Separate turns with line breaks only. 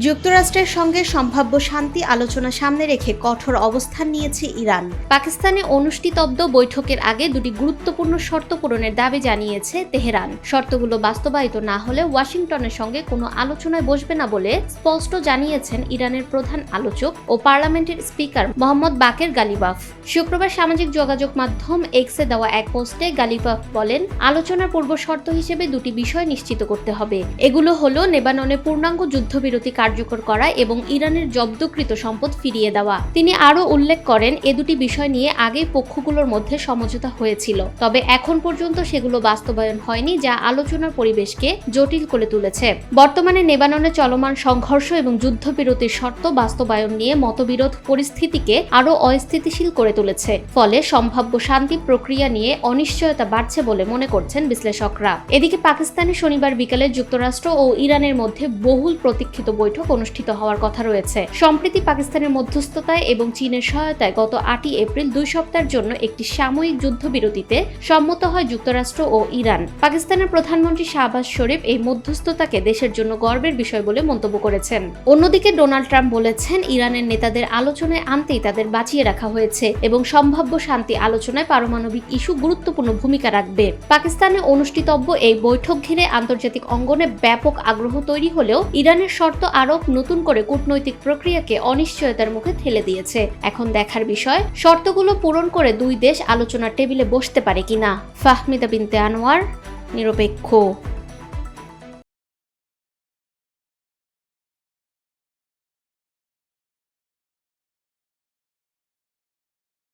যুক্তরাষ্ট্রের সঙ্গে সম্ভাব্য শান্তি আলোচনা সামনে রেখে কঠোর অবস্থান নিয়েছে ইরান। পাকিস্তানে অনুষ্ঠিতব্য বৈঠকের আগে দুটি গুরুত্বপূর্ণ শর্ত পূরণের দাবি জানিয়েছে তেহরান। শর্তগুলো বাস্তবায়িত না হলে ওয়াশিংটনের সঙ্গে কোনো আলোচনায় বসবে না বলে স্পষ্ট জানিয়েছেন ইরানের প্রধান আলোচক ও পার্লামেন্টের স্পিকার মোহাম্মদ বাকের গালিবাফ। শুক্রবার সামাজিক যোগাযোগ মাধ্যম এক্সে দেওয়া এক পোস্টে গালিবাফ বলেন, আলোচনার পূর্ব শর্ত হিসেবে দুটি বিষয় নিশ্চিত করতে হবে। এগুলো হলো লেবাননে পূর্ণাঙ্গ যুদ্ধবিরতি কার্যকর করা এবং ইরানের জব্দকৃত সম্পদ ফিরিয়ে দেওয়া। তিনি আরও উল্লেখ করেন, এ দুটি বিষয় নিয়ে আগেই পক্ষগুলোর মধ্যে সমঝোতা হয়েছিল, তবে এখন পর্যন্ত সেগুলো বাস্তবায়ন হয়নি, যা আলোচনার পরিবেশকে জটিল করে তুলেছে। বর্তমানে লেবাননে চলমান সংঘর্ষ এবং যুদ্ধবিরতির শর্ত বাস্তবায়ন নিয়ে মতবিরোধ পরিস্থিতিকে আরও অস্থিতিশীল করে তুলেছে, ফলে সম্ভাব্য শান্তি প্রক্রিয়া নিয়ে অনিশ্চয়তা বাড়ছে বলে মনে করছেন বিশ্লেষকরা। এদিকে পাকিস্তানে শনিবার বিকালে যুক্তরাষ্ট্র ও ইরানের মধ্যে বহুল প্রতীক্ষিত বৈঠক অনুষ্ঠিত হওয়ার কথা রয়েছে। সম্প্রতি পাকিস্তানের মধ্যস্থতায় এবং চীনের সহায়তায় গত 8 এপ্রিল 2 সপ্তাহের জন্য একটি সাময়িক যুদ্ধবিরতিতে সম্মত হয় যুক্তরাষ্ট্র ও ইরান। পাকিস্তানের প্রধানমন্ত্রী শাহবাজ শরীফ এই মধ্যস্থতাকে দেশের জন্য গর্বের বিষয় বলে মন্তব্য করেছেন। অন্যদিকে ডোনাল্ড ট্রাম্প বলেছেন, ইরানের নেতাদের আলোচনায় আনতেই তাদের বাঁচিয়ে রাখা হয়েছে এবং সম্ভাব্য শান্তি আলোচনায় পারমাণবিক ইস্যু গুরুত্বপূর্ণ ভূমিকা রাখবে। পাকিস্তানে অনুষ্ঠিতব্য এই বৈঠক ঘিরে আন্তর্জাতিক অঙ্গনে ব্যাপক আগ্রহ তৈরি হলেও ইরানের শর্ত আরোপ নতুন করে কূটনৈতিক প্রক্রিয়াকে অনিশ্চয়তার মুখে ঠেলে দিয়েছে। এখন দেখার বিষয়, শর্তগুলো পূরণ করে দুই দেশ আলোচনার টেবিলে বসতে পারে কিনা। ফাহমিদা বিনতে আনোয়ার, নিরপেক্ষ।